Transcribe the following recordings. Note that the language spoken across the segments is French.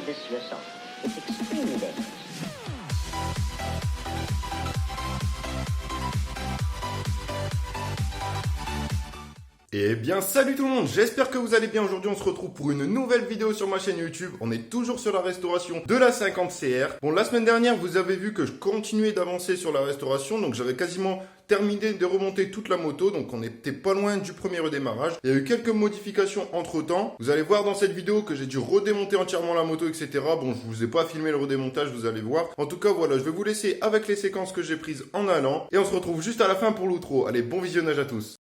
this yourself. It's extremely dangerous. Eh bien salut tout le monde, j'espère que vous allez bien. Aujourd'hui on se retrouve pour une nouvelle vidéo sur ma chaîne YouTube. On est toujours sur la restauration de la 50CR. Bon, la semaine dernière vous avez vu que je continuais d'avancer sur la restauration, donc j'avais quasiment terminé de remonter toute la moto, donc on était pas loin du premier redémarrage. Il y a eu quelques modifications entre temps. Vous allez voir dans cette vidéo que j'ai dû redémonter entièrement la moto, etc. Bon, je vous ai pas filmé le redémontage, vous allez voir. En tout cas voilà, je vais vous laisser avec les séquences que j'ai prises en allant, et on se retrouve juste à la fin pour l'outro. Allez, bon visionnage à tous.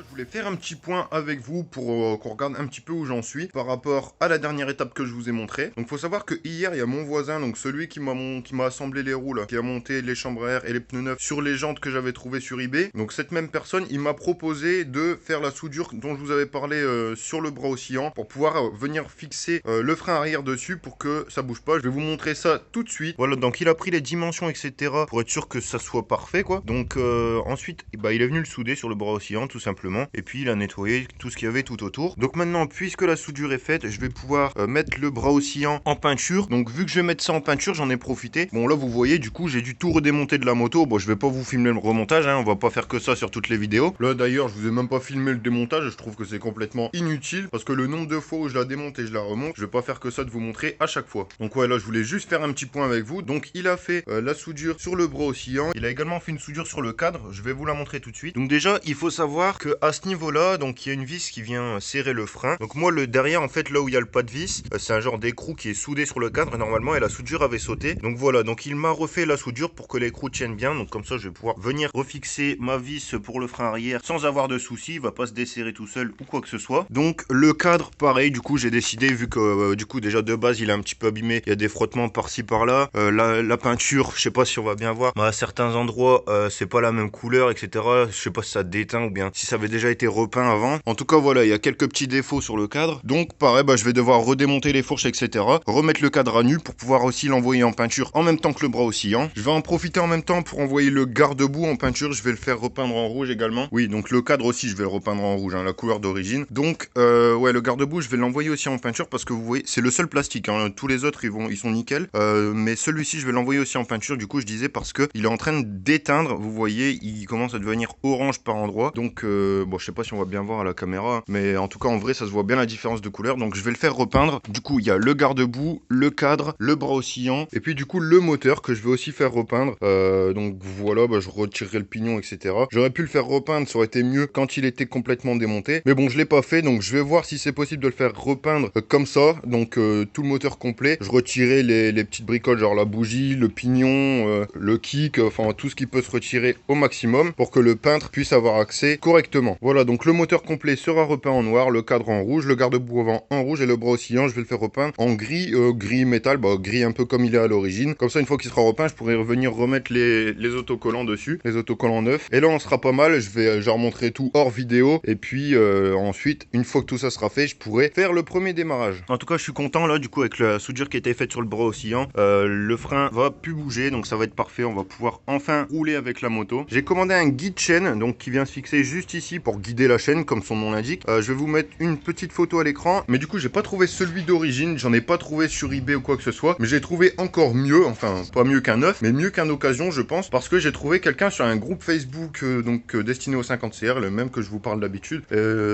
Je voulais faire un petit point avec vous pour qu'on regarde un petit peu où j'en suis par rapport à la dernière étape que je vous ai montré. Donc faut savoir que hier il y a mon voisin, donc celui qui m'a assemblé les roues là, qui a monté les chambres à air et les pneus neufs sur les jantes que j'avais trouvées sur eBay. Donc cette même personne, il m'a proposé de faire la soudure dont je vous avais parlé sur le bras oscillant pour pouvoir venir fixer le frein arrière dessus pour que ça bouge pas. Je vais vous montrer ça tout de suite. Voilà, donc il a pris les dimensions, etc. pour être sûr que ça soit parfait quoi. Donc ensuite, bah, il est venu le souder sur le bras oscillant tout simplement. Et puis il a nettoyé tout ce qu'il y avait tout autour. Donc maintenant, puisque la soudure est faite, je vais pouvoir mettre le bras oscillant en peinture. Donc vu que je vais mettre ça en peinture, j'en ai profité. Bon là vous voyez, du coup j'ai dû tout redémonter de la moto. Bon, je vais pas vous filmer le remontage, hein, on va pas faire que ça sur toutes les vidéos. Là d'ailleurs je vous ai même pas filmé le démontage. Je trouve que c'est complètement inutile parce que le nombre de fois où je la démonte et je la remonte, je vais pas faire que ça de vous montrer à chaque fois. Donc ouais, là je voulais juste faire un petit point avec vous. Donc il a fait la soudure sur le bras oscillant. Il a également fait une soudure sur le cadre. Je vais vous la montrer tout de suite. Donc déjà il faut savoir que à ce niveau là, donc il y a une vis qui vient serrer le frein. Donc moi le derrière en fait, là où il y a le pas de vis, c'est un genre d'écrou qui est soudé sur le cadre normalement, et la soudure avait sauté. Donc voilà, donc il m'a refait la soudure pour que l'écrou tienne bien. Donc comme ça je vais pouvoir venir refixer ma vis pour le frein arrière sans avoir de soucis. Il va pas se desserrer tout seul ou quoi que ce soit. Donc le cadre pareil, du coup j'ai décidé, vu que du coup déjà de base il est un petit peu abîmé, il y a des frottements par-ci par-là, la peinture, je sais pas si on va bien voir, mais à certains endroits c'est pas la même couleur, etc. Je sais pas si ça déteint ou bien si ça avait déjà été repeint avant. En tout cas voilà, il y a quelques petits défauts sur le cadre. Donc pareil, bah, je vais devoir redémonter les fourches, etc. Remettre le cadre à nu pour pouvoir aussi l'envoyer en peinture en même temps que le bras oscillant. Je vais en profiter en même temps pour envoyer le garde-boue en peinture. Je vais le faire repeindre en rouge également. Oui, donc le cadre aussi je vais le repeindre en rouge, hein, la couleur d'origine. Donc ouais, le garde-boue je vais l'envoyer aussi en peinture parce que vous voyez, c'est le seul plastique, hein. Tous les autres ils sont nickel. Mais celui-ci je vais l'envoyer aussi en peinture, du coup je disais, parce que il est en train d'éteindre. Vous voyez, il commence à devenir orange par endroits. Donc bon, je sais pas si on va bien voir à la caméra, mais en tout cas en vrai ça se voit bien la différence de couleur. Donc je vais le faire repeindre. Du coup il y a le garde-boue, le cadre, le bras oscillant, et puis du coup le moteur que je vais aussi faire repeindre. Donc voilà, bah, je retirerai le pignon, etc. J'aurais pu le faire repeindre, ça aurait été mieux quand il était complètement démonté, mais bon je l'ai pas fait, donc je vais voir si c'est possible de le faire repeindre comme ça. Donc tout le moteur complet, je retirerai les petites bricoles, genre la bougie, le pignon, le kick, enfin tout ce qui peut se retirer au maximum pour que le peintre puisse avoir accès correctement. Voilà, donc le moteur complet sera repeint en noir, le cadre en rouge, le garde-boue avant en rouge et le bras oscillant, je vais le faire repeindre en gris, gris métal, gris un peu comme il est à l'origine. Comme ça, une fois qu'il sera repeint, je pourrai revenir remettre les autocollants dessus, les autocollants neufs. Et là, on sera pas mal, je vais leur montrer tout hors vidéo. Et puis ensuite, une fois que tout ça sera fait, je pourrai faire le premier démarrage. En tout cas, je suis content là, du coup, avec la soudure qui a été faite sur le bras oscillant. Le frein va plus bouger, donc ça va être parfait. On va pouvoir enfin rouler avec la moto. J'ai commandé un guide chaîne, donc qui vient se fixer juste ici pour guider la chaîne, comme son nom l'indique. Je vais vous mettre une petite photo à l'écran, mais du coup, j'ai pas trouvé celui d'origine. J'en ai pas trouvé sur eBay ou quoi que ce soit, mais j'ai trouvé encore mieux, enfin pas mieux qu'un neuf, mais mieux qu'un occasion, je pense, parce que j'ai trouvé quelqu'un sur un groupe Facebook destiné au 50CR, le même que je vous parle d'habitude.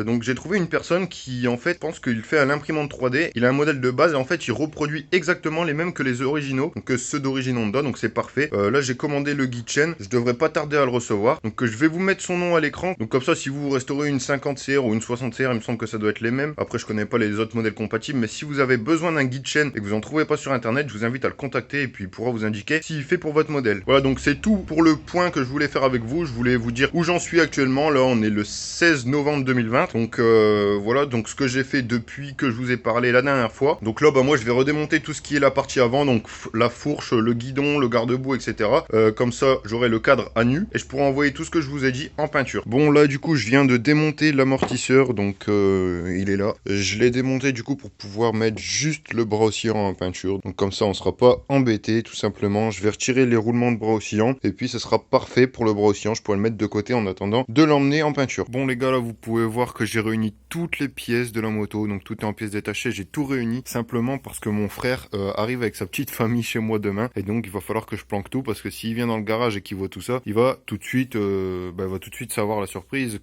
Donc j'ai trouvé une personne qui en fait pense qu'il fait à l'imprimante 3D. Il a un modèle de base et en fait il reproduit exactement les mêmes que les originaux, donc ceux d'origine Honda, donc c'est parfait. Là j'ai commandé le guide chaîne, je devrais pas tarder à le recevoir, donc je vais vous mettre son nom à l'écran, donc comme ça si vous restaurez une 50CR ou une 60CR, il me semble que ça doit être les mêmes. Après je connais pas les autres modèles compatibles, mais si vous avez besoin d'un guide chaîne et que vous en trouvez pas sur internet, je vous invite à le contacter et puis il pourra vous indiquer s'il fait pour votre modèle. Voilà, donc c'est tout pour le point que je voulais faire avec vous. Je voulais vous dire où j'en suis actuellement. Là on est le 16 novembre 2020, donc voilà, donc ce que j'ai fait depuis que je vous ai parlé la dernière fois. Donc là moi je vais redémonter tout ce qui est la partie avant, donc la fourche, le guidon, le garde-boue, etc. Comme ça j'aurai le cadre à nu et je pourrai envoyer tout ce que je vous ai dit en peinture. Bon là du coup je viens de démonter l'amortisseur, donc il est là. Je l'ai démonté du coup pour pouvoir mettre juste le bras oscillant en peinture, donc comme ça on sera pas embêté tout simplement. Je vais retirer les roulements de bras oscillants et puis ce sera parfait pour le bras oscillant. Je pourrai le mettre de côté en attendant de l'emmener en peinture. Bon les gars, là vous pouvez voir que j'ai réuni toutes les pièces de la moto, donc tout est en pièces détachées. J'ai tout réuni simplement parce que mon frère arrive avec sa petite famille chez moi demain et donc il va falloir que je planque tout, parce que s'il vient dans le garage et qu'il voit tout ça, il va tout de suite savoir la surprise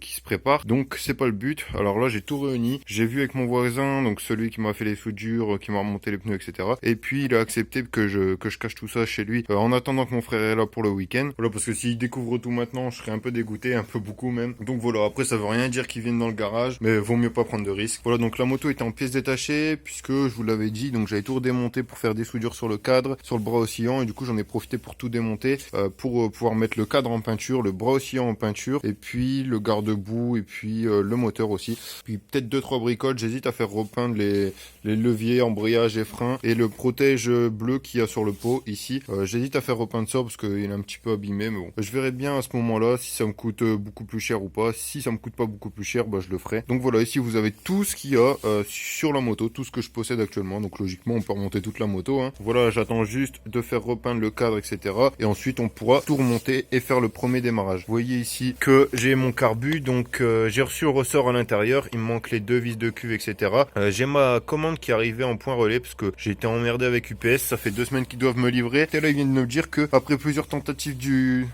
qui se prépare, donc c'est pas le but. Alors là j'ai tout réuni, j'ai vu avec mon voisin, donc celui qui m'a fait les soudures, qui m'a remonté les pneus, etc. Et puis il a accepté que je cache tout ça chez lui en attendant que mon frère est là pour le week-end. Voilà, parce que s'il découvre tout maintenant, je serais un peu dégoûté, un peu beaucoup même. Donc voilà, après ça veut rien dire qu'il vienne dans le garage, mais vaut mieux pas prendre de risques. Voilà, donc la moto était en pièces détachées, puisque je vous l'avais dit, donc j'avais tout redémonté pour faire des soudures sur le cadre, sur le bras oscillant, et du coup j'en ai profité pour tout démonter, pour pouvoir mettre le cadre en peinture, le bras oscillant en peinture, et puis le garde-boue, et puis le moteur aussi. Puis peut-être 2-3 bricoles, j'hésite à faire repeindre les leviers, embrayage et frein, et le protège bleu qu'il y a sur le pot ici. J'hésite à faire repeindre ça parce qu'il est un petit peu abîmé, mais bon. Je verrai bien à ce moment-là si ça me coûte beaucoup plus cher ou pas. Si ça me coûte pas beaucoup plus cher, je le ferai. Donc voilà, ici vous avez tout ce qu'il y a sur la moto, tout ce que je possède actuellement. Donc logiquement, on peut remonter toute la moto, hein. Voilà, j'attends juste de faire repeindre le cadre, etc. Et ensuite, on pourra tout remonter et faire le premier démarrage. Vous voyez ici que j'ai mon carbu, donc j'ai reçu au ressort à l'intérieur. Il me manque les deux vis de cuve, etc. J'ai ma commande qui arrivait en point relais parce que j'ai été emmerdé avec UPS. Ça fait 2 semaines qu'ils doivent me livrer. Et là, ils viennent de me dire que après plusieurs tentatives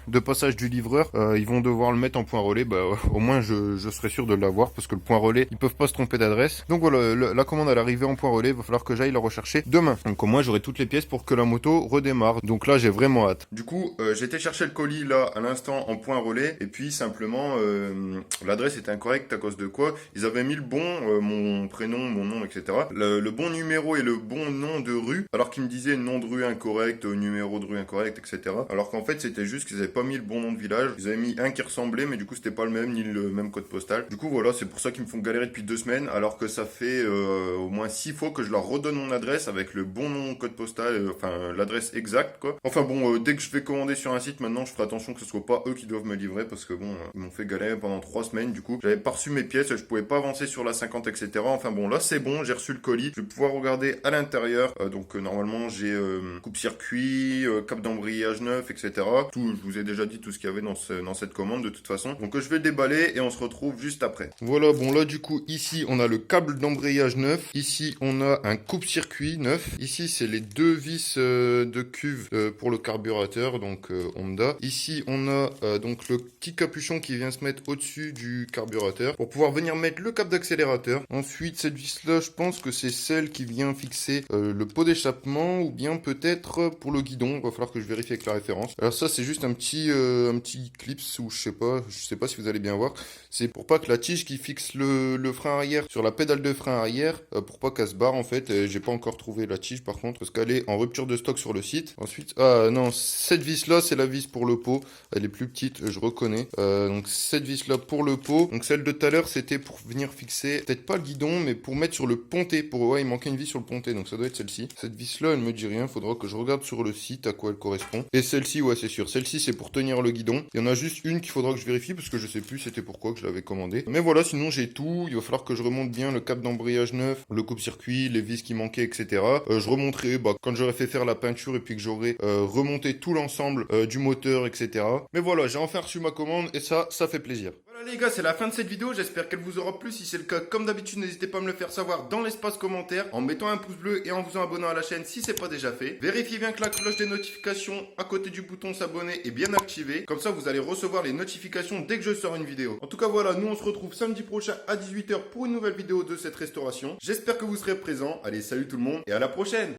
de passage du livreur, ils vont devoir le mettre en point relais. Au moins, je serai sûr de l'avoir parce que le point relais, ils peuvent pas se tromper d'adresse. Donc voilà, la commande elle est arrivée en point relais. Il va falloir que j'aille la rechercher demain. Donc au moins, j'aurai toutes les pièces pour que la moto redémarre. Donc là, j'ai vraiment hâte. Du coup, j'ai été chercher le colis là à l'instant en point relais et puis simplement l'adresse était incorrecte à cause de quoi? Ils avaient mis le bon, mon prénom, mon nom, etc. Le bon numéro et le bon nom de rue, alors qu'ils me disaient nom de rue incorrect, numéro de rue incorrect, etc. Alors qu'en fait c'était juste qu'ils avaient pas mis le bon nom de village. Ils avaient mis un qui ressemblait, mais du coup c'était pas le même ni le même code postal. Du coup voilà, c'est pour ça qu'ils me font galérer depuis 2 semaines, alors que ça fait au moins 6 fois que je leur redonne mon adresse avec le bon nom, code postal, enfin l'adresse exacte quoi. Enfin bon, dès que je vais commander sur un site maintenant, je ferai attention que ce soit pas eux qui doivent me livrer parce que bon, ils m'ont fait galérer pendant 3 semaines. Du coup, j'avais pas reçu mes pièces, je pouvais pas avancer sur la 50, etc. Enfin bon, là c'est bon, j'ai reçu le colis. Je vais pouvoir regarder à l'intérieur. Donc normalement j'ai coupe-circuit, cap d'embrayage neuf, etc. Tout, je vous ai déjà dit tout ce qu'il y avait dans cette commande de toute façon. Donc je vais déballer et on se retrouve juste après. Voilà, bon là du coup ici on a le câble d'embrayage neuf. Ici on a un coupe-circuit neuf. Ici c'est les 2 vis de cuve pour le carburateur, donc Honda. Ici on a donc le petit capuchon qui vient se mettre au-dessus du carburateur pour pouvoir venir mettre le câble d'accélérateur. Ensuite cette vis là, je pense que c'est celle qui vient fixer le pot d'échappement ou bien peut-être pour le guidon. Il va falloir que je vérifie avec la référence. Alors ça c'est juste un petit clips ou je sais pas si vous allez bien voir. C'est pour pas que la tige qui fixe le frein arrière sur la pédale de frein arrière, pour pas qu'elle se barre en fait. J'ai pas encore trouvé la tige par contre parce qu'elle est en rupture de stock sur le site. Ensuite, ah non, cette vis là c'est la vis pour le pot. Elle est plus petite, je reconnais. Donc cette vis là pour le pot. Donc celle de tout à l'heure c'était pour venir fixer, peut-être pas le guidon, mais pour mettre sur le pontet. Ouais, il manquait une vis sur le pontet, donc ça doit être celle-ci. Cette vis là elle me dit rien, faudra que je regarde sur le site à quoi elle correspond. Et celle-ci, ouais c'est sûr, celle-ci c'est pour tenir le guidon. Il y en a juste une qu'il faudra que je vérifie parce que je sais plus c'était pourquoi que je l'avais commandé. Mais voilà, sinon j'ai tout. Il va falloir que je remonte bien le câble d'embrayage neuf, le coupe-circuit, les vis qui manquaient, etc. Je remonterai quand j'aurai fait faire la peinture et puis que j'aurai remonté tout l'ensemble du moteur, etc. Mais voilà, j'ai enfin reçu ma commande et ça fait plaisir. Voilà les gars, c'est la fin de cette vidéo, j'espère qu'elle vous aura plu. Si c'est le cas, comme d'habitude, n'hésitez pas à me le faire savoir dans l'espace commentaire, en mettant un pouce bleu et en vous abonnant à la chaîne si c'est pas déjà fait. Vérifiez bien que la cloche des notifications à côté du bouton s'abonner est bien activée, comme ça vous allez recevoir les notifications dès que je sors une vidéo. En tout cas voilà, nous on se retrouve samedi prochain à 18 h pour une nouvelle vidéo de cette restauration. J'espère que vous serez présents. Allez, salut tout le monde et à la prochaine.